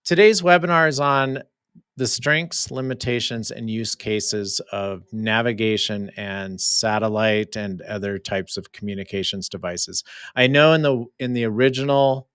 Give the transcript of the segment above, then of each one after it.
Today's webinar is on the strengths, limitations, and use cases of navigation and satellite and other types of communications devices. I know in the original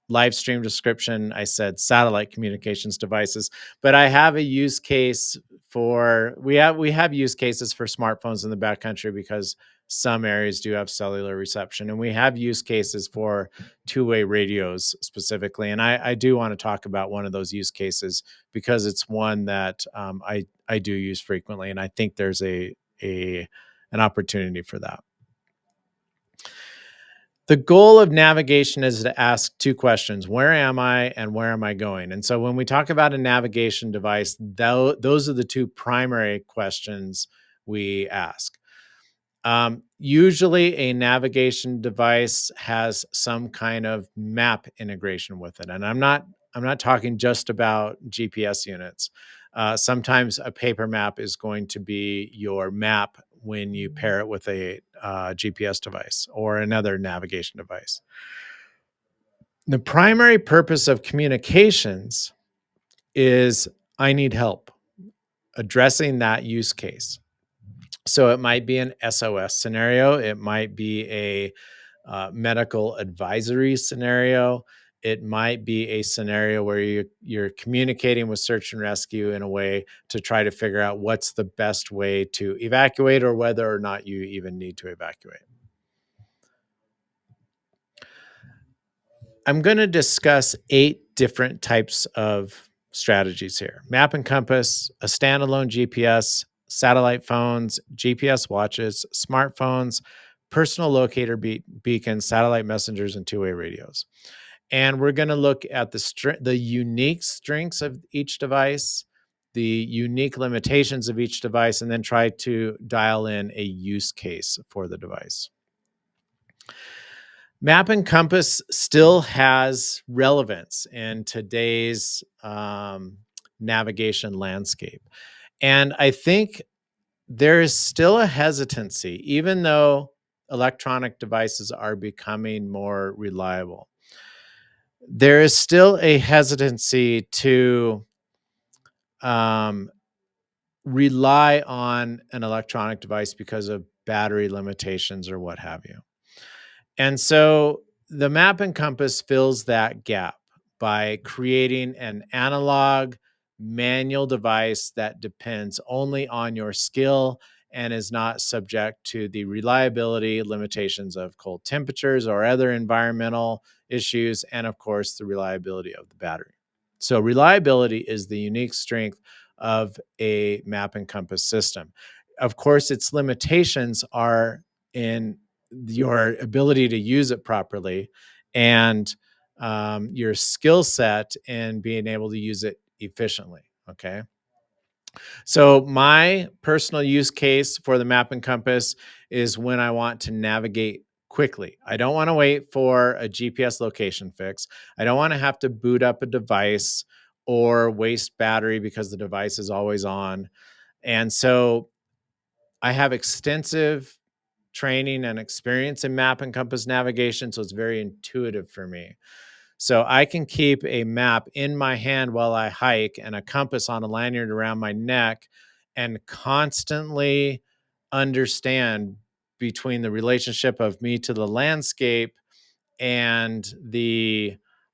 live stream description, I said satellite communications devices, but I have a use case for we have use cases for smartphones in the backcountry because some areas do have cellular reception, and we have use cases for two-way radios specifically. And I do want to talk about one of those use cases because it's one that I do use frequently, and I think there's a an opportunity for that. The goal of navigation is to ask two questions: where am I and where am I going? And so when we talk about a navigation device, those are the two primary questions we ask. Usually a navigation device has some kind of map integration with it. And I'm not talking just about GPS units. Sometimes a paper map is going to be your map when you pair it with a GPS device or another navigation device. The primary purpose of communications is I need help addressing that use case. So it might be an SOS scenario. It might be a medical advisory scenario. It might be a scenario where you're communicating with search and rescue in a way to try to figure out what's the best way to evacuate or whether or not you even need to evacuate. I'm going to discuss 8 different types of strategies here: MapEnCompass, a standalone GPS, satellite phones, GPS watches, smartphones, personal locator beacons, satellite messengers, and two-way radios. And we're going to look at the unique strengths of each device, the unique limitations of each device, and then try to dial in a use case for the device. MapEnCompass still has relevance in today's navigation landscape. And I think there is still a hesitancy, even though electronic devices are becoming more reliable. There is still a hesitancy to rely on an electronic device because of battery limitations or what have you. And so the MapEnCompass fills that gap by creating an analog manual device that depends only on your skill and is not subject to the reliability limitations of cold temperatures or other environmental issues, and of course, the reliability of the battery. So reliability is the unique strength of a MapEnCompass system. Of course, its limitations are in your ability to use it properly and your skill set in being able to use it efficiently. Okay. So my personal use case for the MapEnCompass is when I want to navigate quickly. I don't want to wait for a GPS location fix. I don't want to have to boot up a device or waste battery because the device is always on. And so I have extensive training and experience in MapEnCompass navigation, so it's very intuitive for me. So I can keep a map in my hand while I hike and a compass on a lanyard around my neck and constantly understand between the relationship of me to the landscape and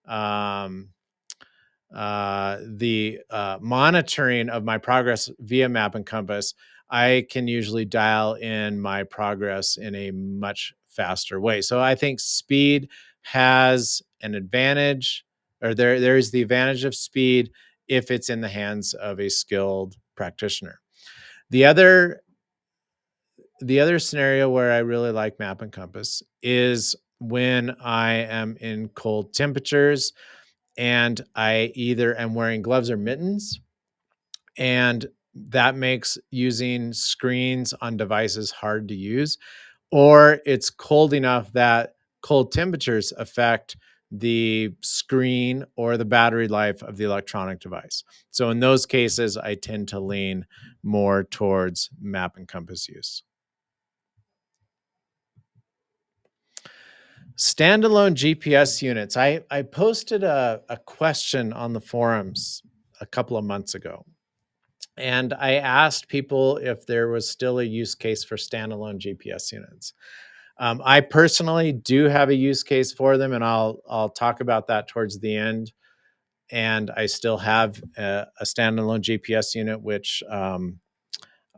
um, the monitoring of my progress via MapEnCompass. I can usually dial in my progress in a much faster way. So I think speed has an advantage, or there's the advantage of speed if it's in the hands of a skilled practitioner. The other scenario where I really like MapEnCompass is when I am in cold temperatures and I either am wearing gloves or mittens, and that makes using screens on devices hard to use, or it's cold enough that cold temperatures affect the screen or the battery life of the electronic device. So in those cases, I tend to lean more towards MapEnCompass use. Standalone GPS units. I posted a question on the forums a couple of months ago, and I asked people if there was still a use case for standalone GPS units. I personally do have a use case for them, and I'll talk about that towards the end. And I still have a standalone GPS unit, which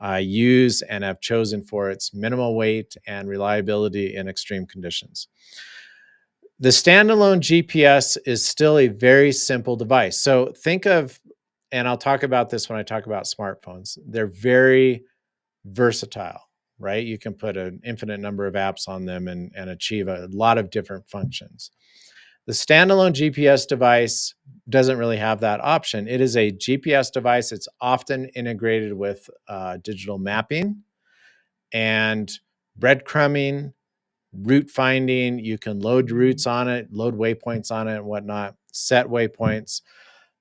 I use and have chosen for its minimal weight and reliability in extreme conditions. The standalone GPS is still a very simple device. So think of, and I'll talk about this when I talk about smartphones, they're very versatile, right? You can put an infinite number of apps on them and achieve a lot of different functions. The standalone GPS device doesn't really have that option. It is a GPS device. It's often integrated with digital mapping and breadcrumbing, route finding. You can load routes on it, load waypoints on it, and whatnot, set waypoints.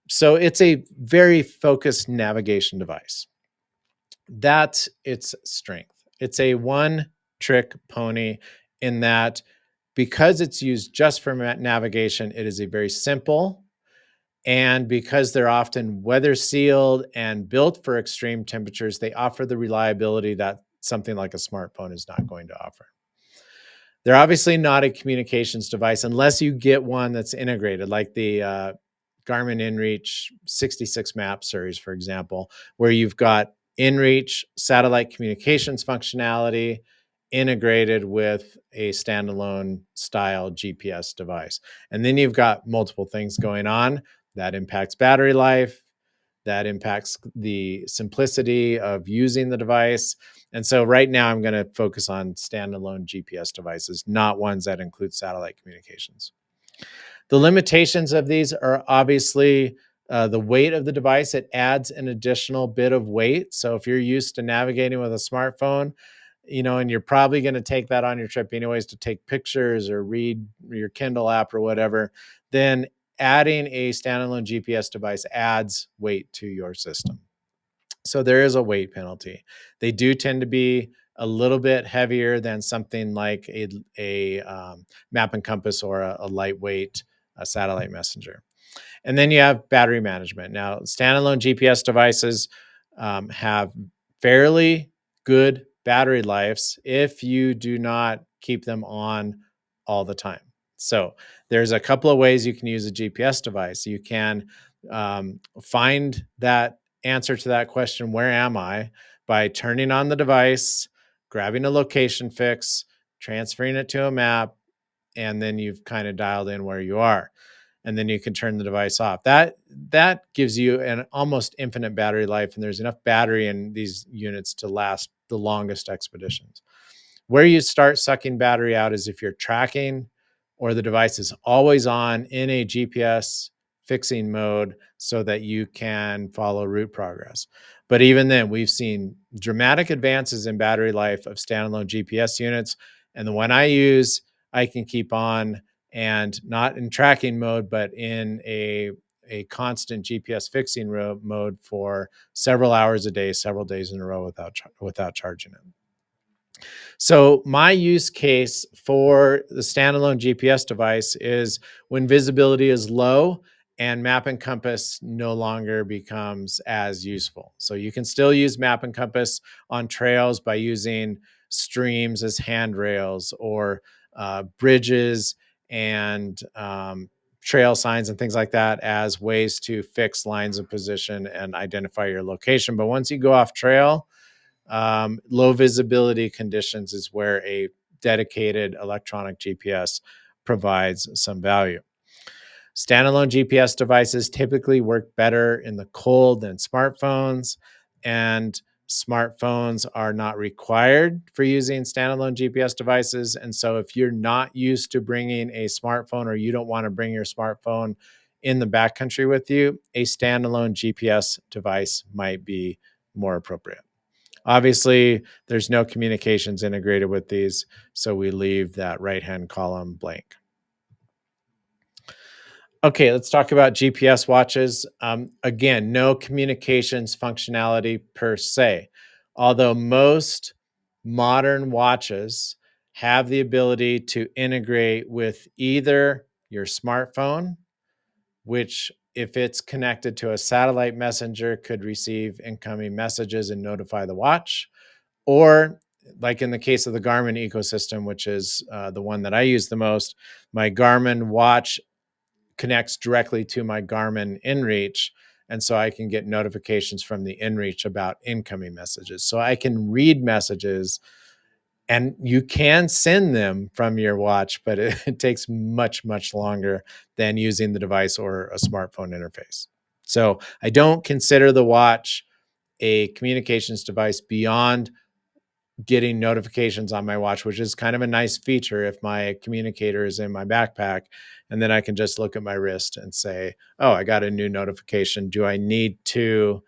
So it's a very focused navigation device. That's its strength. It's a one trick pony in that because it's used just for navigation, it is a very simple. And because they're often weather sealed and built for extreme temperatures, they offer the reliability that something like a smartphone is not going to offer. They're obviously not a communications device unless you get one that's integrated, like the Garmin InReach 66 map series, for example, where you've got InReach satellite communications functionality integrated with a standalone style GPS device. And then you've got multiple things going on that impacts battery life, that impacts the simplicity of using the device. And so right now I'm going to focus on standalone GPS devices, not ones that include satellite communications. The limitations of these are obviously the weight of the device. It adds an additional bit of weight. So if you're used to navigating with a smartphone, and you're probably going to take that on your trip anyways to take pictures or read your Kindle app or whatever, then adding a standalone GPS device adds weight to your system. So there is a weight penalty. They do tend to be a little bit heavier than something like a MapEnCompass or a lightweight satellite messenger. And then you have battery management. Now, standalone GPS devices have fairly good battery lives if you do not keep them on all the time. So there's a couple of ways you can use a GPS device. You can find that answer to that question, where am I, by turning on the device, grabbing a location fix, transferring it to a map, and then you've kind of dialed in where you are. And then you can turn the device off. That gives you an almost infinite battery life, and there's enough battery in these units to last the longest expeditions. Where you start sucking battery out is if you're tracking or the device is always on in a GPS fixing mode so that you can follow route progress. But even then, we've seen dramatic advances in battery life of standalone GPS units. And the one I use, I can keep on, and not in tracking mode, but in a constant GPS fixing mode for several hours a day, several days in a row without charging it. So my use case for the standalone GPS device is when visibility is low and MapEnCompass no longer becomes as useful. So you can still use MapEnCompass on trails by using streams as handrails or bridges and trail signs and things like that as ways to fix lines of position and identify your location. But once you go off trail, low visibility conditions is where a dedicated electronic GPS provides some value. Standalone GPS devices typically work better in the cold than smartphones, and smartphones are not required for using standalone GPS devices. And so if you're not used to bringing a smartphone or you don't want to bring your smartphone in the backcountry with you, a standalone GPS device might be more appropriate. Obviously, there's no communications integrated with these, so we leave that right-hand column blank. Okay, let's talk about GPS watches. Again, no communications functionality per se, although most modern watches have the ability to integrate with either your smartphone, which, if it's connected to a satellite messenger, could receive incoming messages and notify the watch, or like in the case of the Garmin ecosystem, which is the one that I use the most, my Garmin watch connects directly to my Garmin InReach. And so I can get notifications from the InReach about incoming messages. So I can read messages, and you can send them from your watch, but it takes much, much longer than using the device or a smartphone interface. So I don't consider the watch a communications device beyond getting notifications on my watch, which is kind of a nice feature if my communicator is in my backpack. And then I can just look at my wrist and say, oh, I got a new notification. Do I need to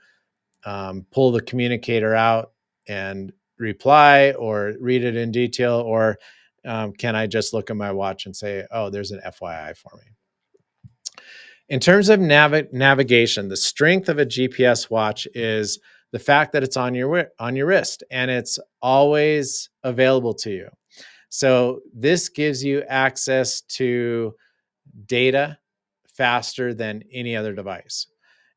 pull the communicator out and reply or read it in detail? Or can I just look at my watch and say, oh, there's an FYI for me? In terms of navigation, the strength of a GPS watch is the fact that it's on your wrist and it's always available to you. So this gives you access to data faster than any other device.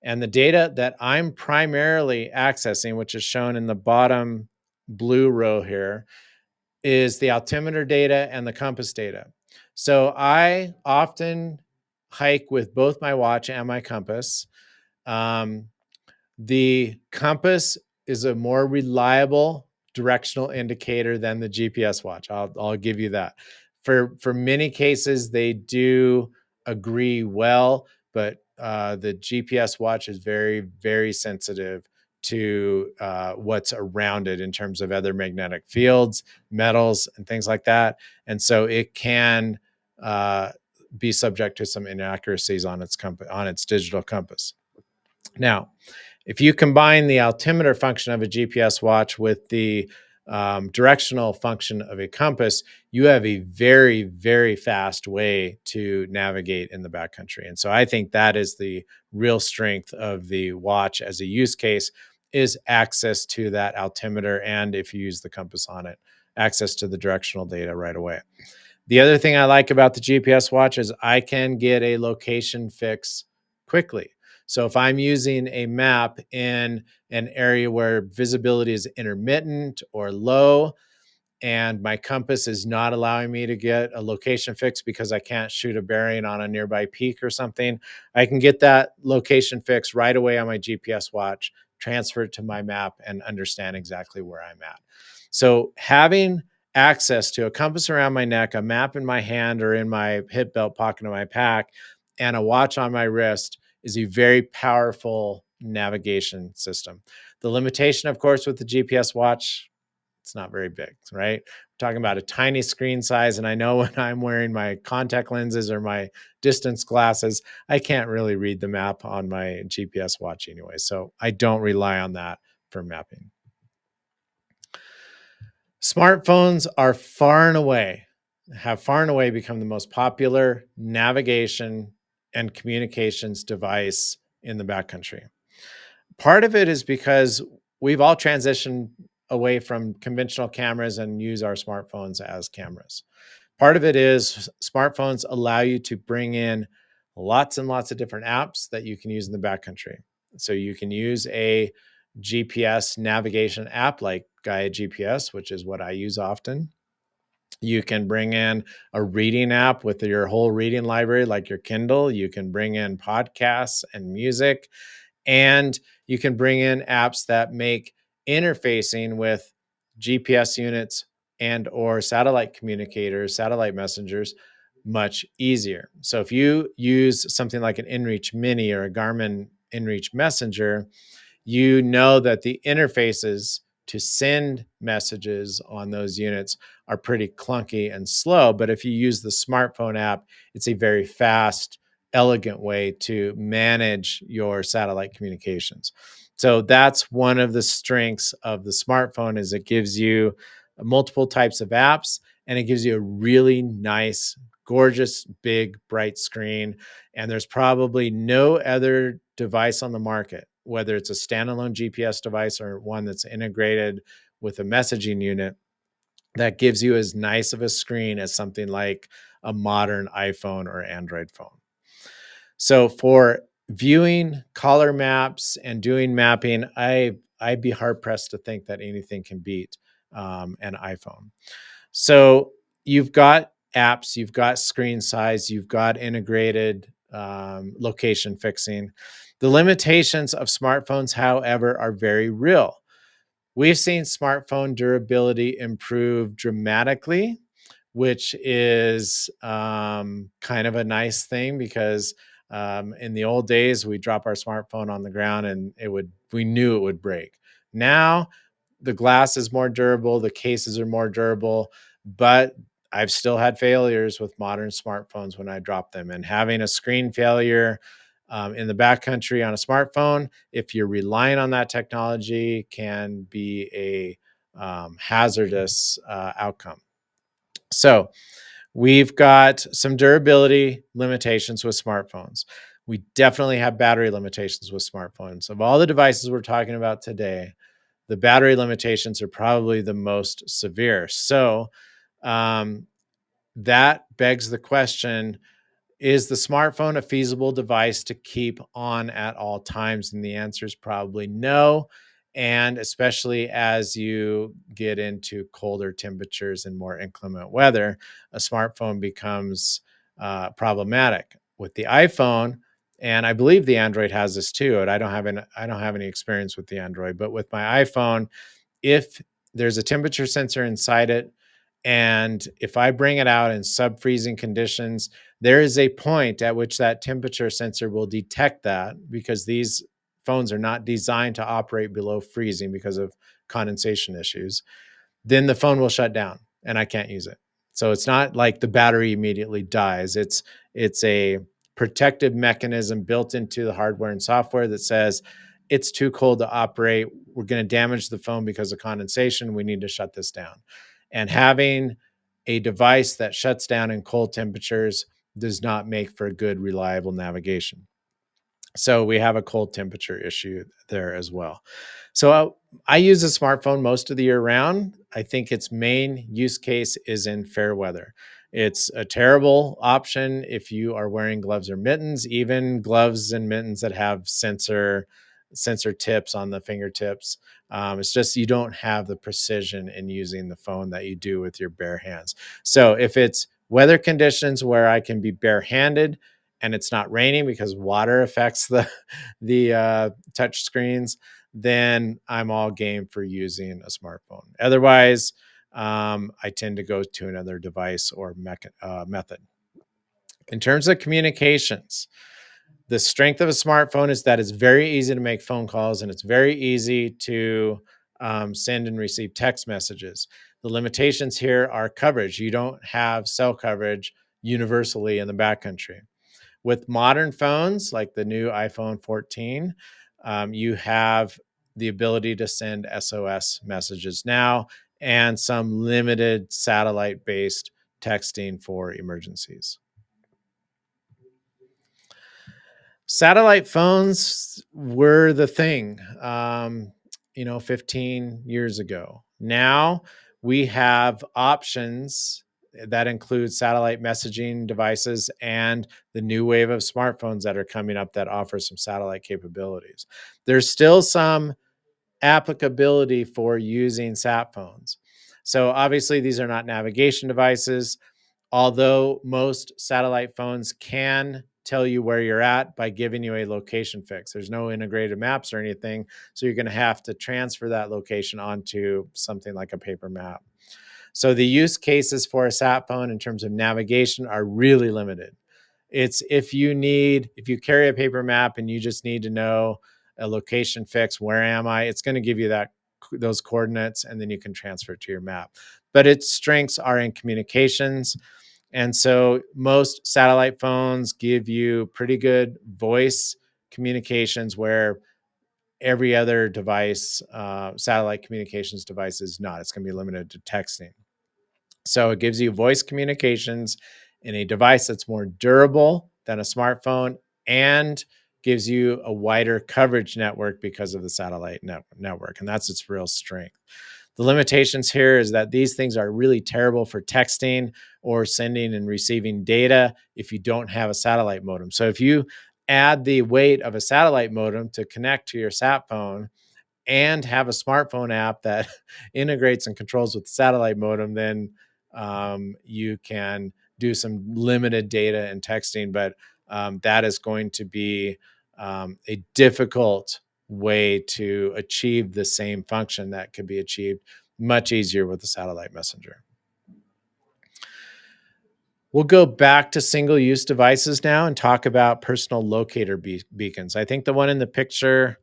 And the data that I'm primarily accessing, which is shown in the bottom blue row here, is the altimeter data and the compass data. So I often hike with both my watch and my compass. Um, the compass is a more reliable directional indicator than the GPS watch. I'll give you that. For many cases, they do agree well, but the GPS watch is very, very sensitive to what's around it in terms of other magnetic fields, metals, and things like that. And so it can be subject to some inaccuracies on its digital compass. Now, if you combine the altimeter function of a GPS watch with the directional function of a compass, you have a very, very fast way to navigate in the backcountry. And so I think that is the real strength of the watch as a use case, is access to that altimeter, and if you use the compass on it, access to the directional data right away. The other thing I like about the GPS watch is I can get a location fix quickly. So if I'm using a map in an area where visibility is intermittent or low, and my compass is not allowing me to get a location fix because I can't shoot a bearing on a nearby peak or something, I can get that location fix right away on my GPS watch, transfer it to my map, and understand exactly where I'm at. So having access to a compass around my neck, a map in my hand or in my hip belt pocket of my pack, and a watch on my wrist is a very powerful navigation system. The limitation, of course, with the GPS watch, it's not very big, right? We're talking about a tiny screen size. And I know when I'm wearing my contact lenses or my distance glasses, I can't really read the map on my GPS watch anyway. So I don't rely on that for mapping. Smartphones are have far and away become the most popular navigation and communications device in the backcountry. Part of it is because we've all transitioned away from conventional cameras and use our smartphones as cameras. Part of it is smartphones allow you to bring in lots and lots of different apps that you can use in the backcountry. So you can use a GPS navigation app like Gaia GPS, which is what I use often. You can bring in a reading app with your whole reading library, like your Kindle. You can bring in podcasts and music. And you can bring in apps that make interfacing with GPS units and or satellite communicators, satellite messengers, much easier. So if you use something like an InReach Mini or a Garmin InReach Messenger, you know that the interfaces to send messages on those units are pretty clunky and slow. But if you use the smartphone app, it's a very fast, elegant way to manage your satellite communications. So that's one of the strengths of the smartphone, is it gives you multiple types of apps, and it gives you a really nice, gorgeous, big, bright screen. And there's probably no other device on the market, whether it's a standalone GPS device or one that's integrated with a messaging unit, that gives you as nice of a screen as something like a modern iPhone or Android phone. So for viewing color maps and doing mapping, I'd be hard pressed to think that anything can beat an iPhone. So you've got apps, you've got screen size, you've got integrated location fixing. The limitations of smartphones, however, are very real. We've seen smartphone durability improve dramatically, which is kind of a nice thing because in the old days we drop our smartphone on the ground and we knew it would break. Now the glass is more durable, the cases are more durable, but I've still had failures with modern smartphones when I drop them. And having a screen failure in the backcountry on a smartphone, if you're relying on that technology, can be a hazardous outcome. So we've got some durability limitations with smartphones. We definitely have battery limitations with smartphones. Of all the devices we're talking about today, the battery limitations are probably the most severe. So um, that begs the question, is the smartphone a feasible device to keep on at all times? And the answer is probably no. And especially as you get into colder temperatures and more inclement weather, a smartphone becomes problematic. With the iPhone, and I believe the Android has this too. And I don't have any experience with the Android, but with my iPhone, if there's a temperature sensor inside it, and if I bring it out in sub-freezing conditions, there is a point at which that temperature sensor will detect that, because these phones are not designed to operate below freezing because of condensation issues. Then the phone will shut down and I can't use it. So it's not like the battery immediately dies. It's a protective mechanism built into the hardware and software that says it's too cold to operate. We're going to damage the phone because of condensation. We need to shut this down. And having a device that shuts down in cold temperatures does not make for good, reliable navigation. So we have a cold temperature issue there as well. So I use a smartphone most of the year round. I think its main use case is in fair weather. It's a terrible option if you are wearing gloves or mittens, even gloves and mittens that have sensor tips on the fingertips. It's just you don't have the precision in using the phone that you do with your bare hands. So if it's weather conditions where I can be barehanded and it's not raining because water affects the touch screens, then I'm all game for using a smartphone. Otherwise, I tend to go to another device or method. In terms of communications, the strength of a smartphone is that it's very easy to make phone calls and it's very easy to send and receive text messages. The limitations here are coverage. You don't have cell coverage universally in the backcountry. With modern phones like the new iPhone 14, you have the ability to send SOS messages now and some limited satellite based texting for emergencies. Satellite phones were the thing, 15 years ago. Now we have options that include satellite messaging devices and the new wave of smartphones that are coming up that offer some satellite capabilities. There's still some applicability for using sat phones. So obviously these are not navigation devices, although most satellite phones can tell you where you're at by giving you a location fix. There's no integrated maps or anything, so you're going to have to transfer that location onto something like a paper map. So the use cases for a sat phone in terms of navigation are really limited. It's if you carry a paper map and you just need to know a location fix, where am I? It's going to give you those coordinates, and then you can transfer it to your map. But its strengths are in communications. And so most satellite phones give you pretty good voice communications, where every other device, satellite communications device, is not. It's going to be limited to texting. So it gives you voice communications in a device that's more durable than a smartphone and gives you a wider coverage network because of the satellite network. And that's its real strength. The limitations here is that these things are really terrible for texting or sending and receiving data if you don't have a satellite modem. So if you add the weight of a satellite modem to connect to your sat phone and have a smartphone app that integrates and controls with the satellite modem, then you can do some limited data and texting. But that is going to be a difficult way to achieve the same function that could be achieved much easier with the satellite messenger. We'll go back to single-use devices now and talk about personal locator beacons. I think the one in the picture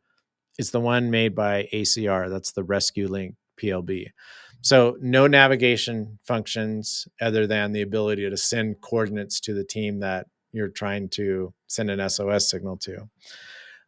is the one made by ACR. That's the Rescue Link PLB. So no navigation functions other than the ability to send coordinates to the team that you're trying to send an SOS signal to.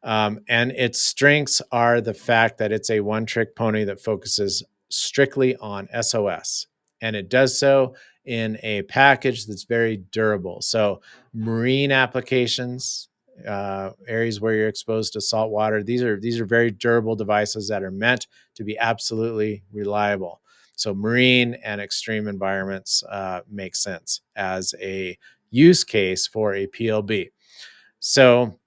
And its strengths are the fact that it's a one-trick pony that focuses strictly on SOS. And it does so in a package that's very durable. So marine applications, areas where you're exposed to salt water, these are very durable devices that are meant to be absolutely reliable. So marine and extreme environments make sense as a use case for a PLB. So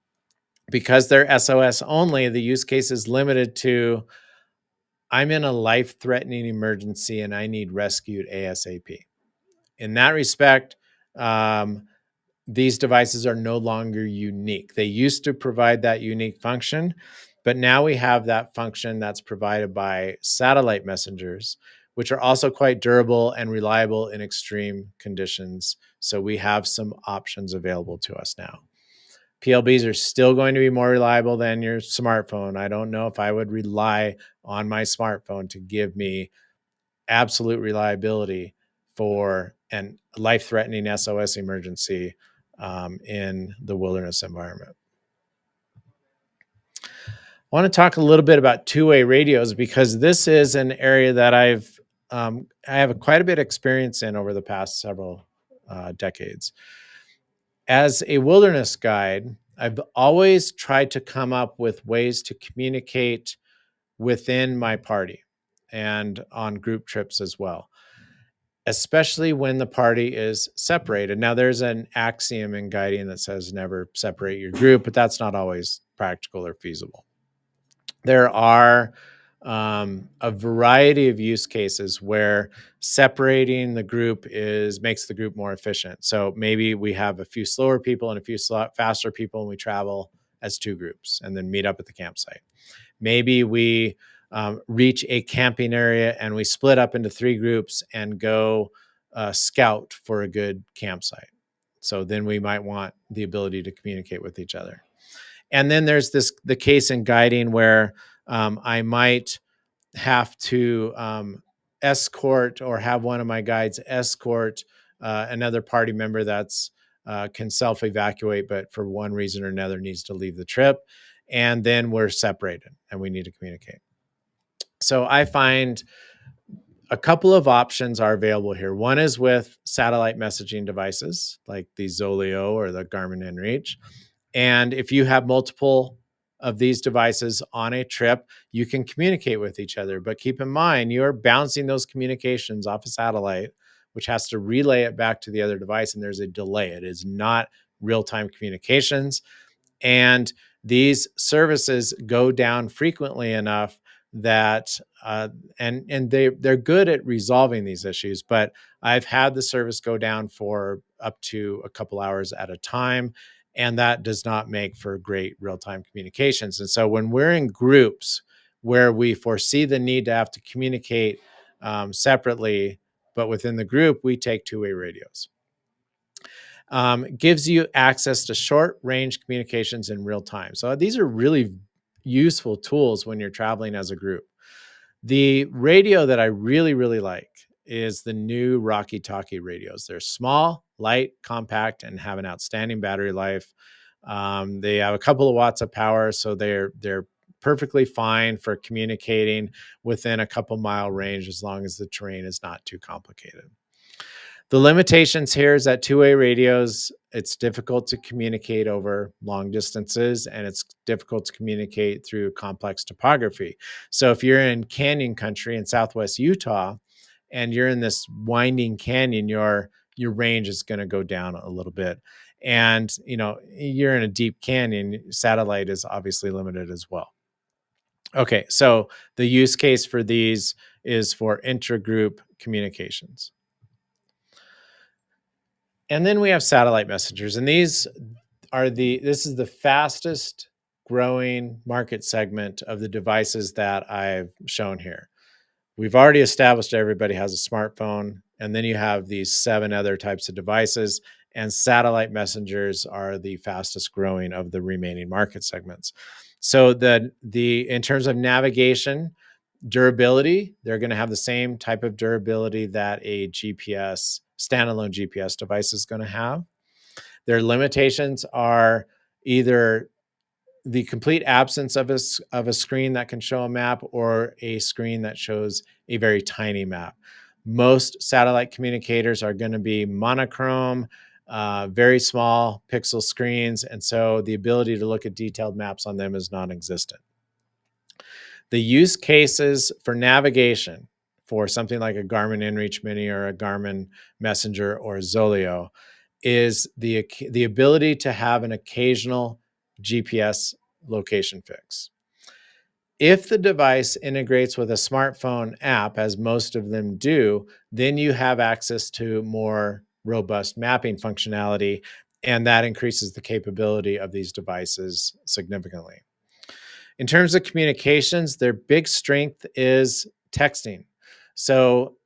because they're SOS only, the use case is limited to I'm in a life-threatening emergency and I need rescued ASAP. In that respect, these devices are no longer unique. They used to provide that unique function, but now we have that function that's provided by satellite messengers, which are also quite durable and reliable in extreme conditions. So we have some options available to us now. PLBs are still going to be more reliable than your smartphone. I don't know if I would rely on my smartphone to give me absolute reliability for an life-threatening SOS emergency in the wilderness environment. I want to talk a little bit about two-way radios because this is an area that I have quite a bit of experience in over the past several decades. As a wilderness guide, I've always tried to come up with ways to communicate within my party and on group trips as well, especially when the party is separated. Now, there's an axiom in guiding that says never separate your group, but that's not always practical or feasible. There are a variety of use cases where separating the group makes the group more efficient. So maybe we have a few slower people and a few faster people, and we travel as two groups and then meet up at the campsite. Maybe we reach a camping area and we split up into three groups and go scout for a good campsite. So then we might want the ability to communicate with each other. And then there's the case in guiding where I might have to escort or have one of my guides escort another party member that's can self-evacuate, but for one reason or another needs to leave the trip. And then we're separated and we need to communicate. So I find a couple of options are available here. One is with satellite messaging devices like the Zoleo or the Garmin InReach. And if you have multiple of these devices on a trip, you can communicate with each other. But keep in mind, you're bouncing those communications off a satellite, which has to relay it back to the other device. And there's a delay. It is not real-time communications. And these services go down frequently enough that and they're good at resolving these issues, but I've had the service go down for up to a couple hours at a time, and that does not make for great real-time communications. And so when we're in groups where we foresee the need to have to communicate separately, but within the group, we take two-way radios. Gives you access to short range communications in real time. So these are really useful tools when you're traveling as a group. The radio that I really, really like is the new Rocky Talkie radios. They're small, light, compact, and have an outstanding battery life. They have a couple of watts of power, so they're perfectly fine for communicating within a couple mile range as long as the terrain is not too complicated. The limitations here is that two-way radios, it's difficult to communicate over long distances, and it's difficult to communicate through complex topography. So if you're in canyon country in Southwest Utah and you're in this winding canyon, your range is going to go down a little bit. And you're in a deep canyon, satellite is obviously limited as well. Okay, so the use case for these is for intragroup communications. And then we have satellite messengers, and this is the fastest growing market segment of the devices that I've shown here. We've already established everybody has a smartphone, and then you have these 7 other types of devices, and satellite messengers are the fastest growing of the remaining market segments. So in terms of navigation, durability, they're going to have the same type of durability that a standalone GPS device is going to have. Their limitations are either the complete absence of a screen that can show a map or a screen that shows a very tiny map. Most satellite communicators are going to be monochrome, very small pixel screens, and so the ability to look at detailed maps on them is non-existent. The use cases for navigation for something like a Garmin InReach Mini or a Garmin Messenger or a Zoleo is the ability to have an occasional GPS location fix. If the device integrates with a smartphone app, as most of them do, then you have access to more robust mapping functionality, and that increases the capability of these devices significantly. In terms of communications, their big strength is texting. So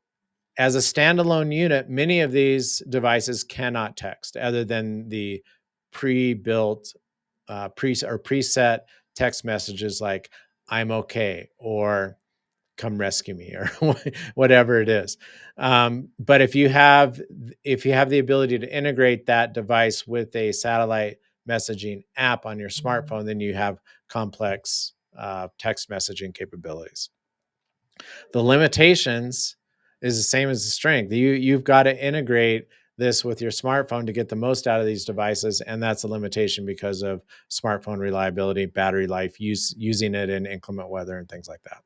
as a standalone unit, many of these devices cannot text other than the pre-built preset text messages like "I'm okay" or "come rescue me" or whatever it is. But if you have the ability to integrate that device with a satellite messaging app on your smartphone, then you have complex text messaging capabilities. The limitations is the same as the strength. You've got to integrate this with your smartphone to get the most out of these devices, and that's a limitation because of smartphone reliability, battery life, using it in inclement weather and things like that.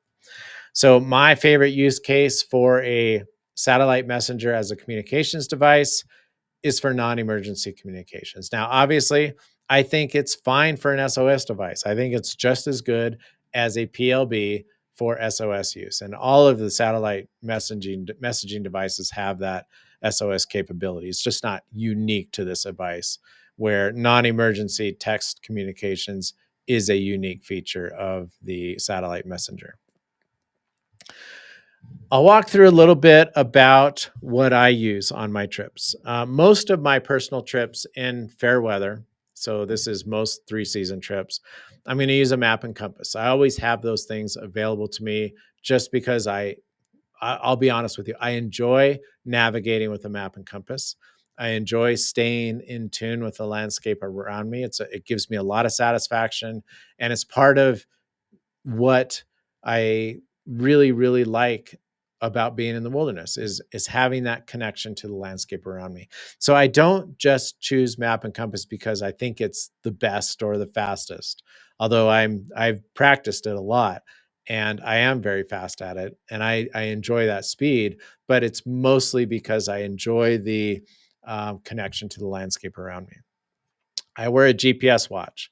So my favorite use case for a satellite messenger as a communications device is for non-emergency communications. Now, obviously, I think it's fine for an SOS device. I think it's just as good as a PLB for SOS use. And all of the satellite messaging devices have that SOS capability. It's just not unique to this device, where non-emergency text communications is a unique feature of the satellite messenger. I'll walk through a little bit about what I use on my trips. Most of my personal trips in fair weather, so this is most 3-season trips, I'm going to use a MapEnCompass. I always have those things available to me just because I'll be honest with you, I enjoy navigating with a MapEnCompass. I enjoy staying in tune with the landscape around me. It gives me a lot of satisfaction, and it's part of what I really, really like about being in the wilderness is having that connection to the landscape around me. So I don't just choose MapEnCompass because I think it's the best or the fastest, although I've practiced it a lot and I am very fast at it and I enjoy that speed, but it's mostly because I enjoy the connection to the landscape around me. I wear a GPS watch.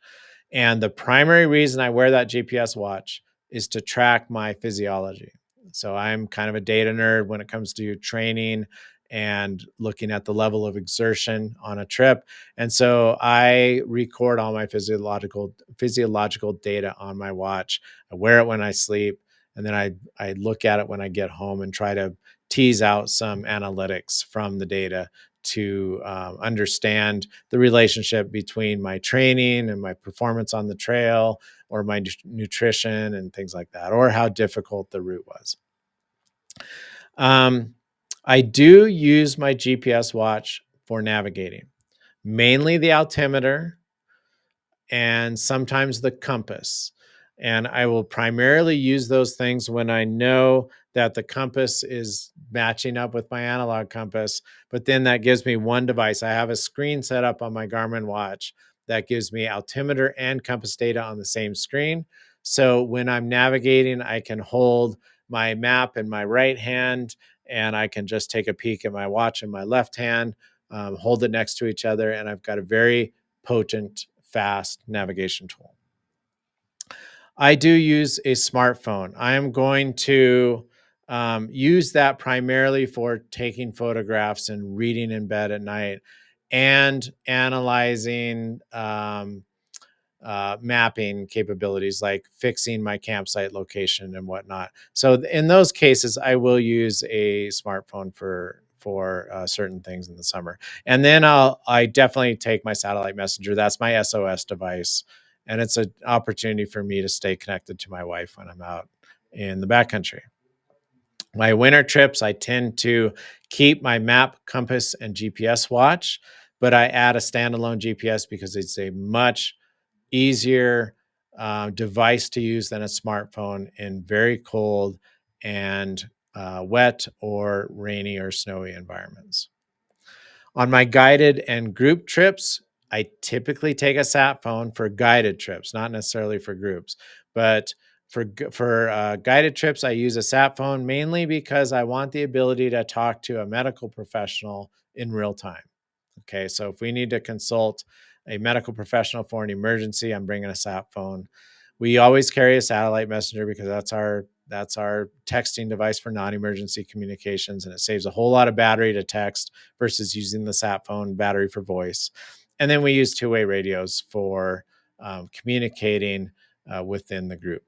And the primary reason I wear that GPS watch is to track my physiology. So I'm kind of a data nerd when it comes to training and looking at the level of exertion on a trip. And so I record all my physiological data on my watch. I wear it when I sleep, and then I look at it when I get home and try to tease out some analytics from the data to understand the relationship between my training and my performance on the trail, or my nutrition and things like that, or how difficult the route was. I do use my GPS watch for navigating, mainly the altimeter and sometimes the compass. And I will primarily use those things when I know that the compass is matching up with my analog compass, but then that gives me one device. I have a screen set up on my Garmin watch that gives me altimeter and compass data on the same screen. So when I'm navigating, I can hold my map in my right hand and I can just take a peek at my watch in my left hand, hold it next to each other, and I've got a very potent, fast navigation tool. I do use a smartphone. I am going to use that primarily for taking photographs and reading in bed at night and analyzing mapping capabilities like fixing my campsite location and whatnot. So in those cases, I will use a smartphone for certain things in the summer. And then I definitely take my satellite messenger. That's my SOS device, and it's an opportunity for me to stay connected to my wife when I'm out in the backcountry. My winter trips, I tend to keep my map, compass, and GPS watch, but I add a standalone GPS because it's a much easier device to use than a smartphone in very cold and wet or rainy or snowy environments. On my guided and group trips, I typically take a sat phone for guided trips, not necessarily for groups. But for guided trips, I use a sat phone mainly because I want the ability to talk to a medical professional in real time. Okay, so if we need to consult a medical professional for an emergency, I'm bringing a sat phone. We always carry a satellite messenger because that's our texting device for non-emergency communications, and it saves a whole lot of battery to text versus using the sat phone battery for voice. And then we use two-way radios for communicating within the group.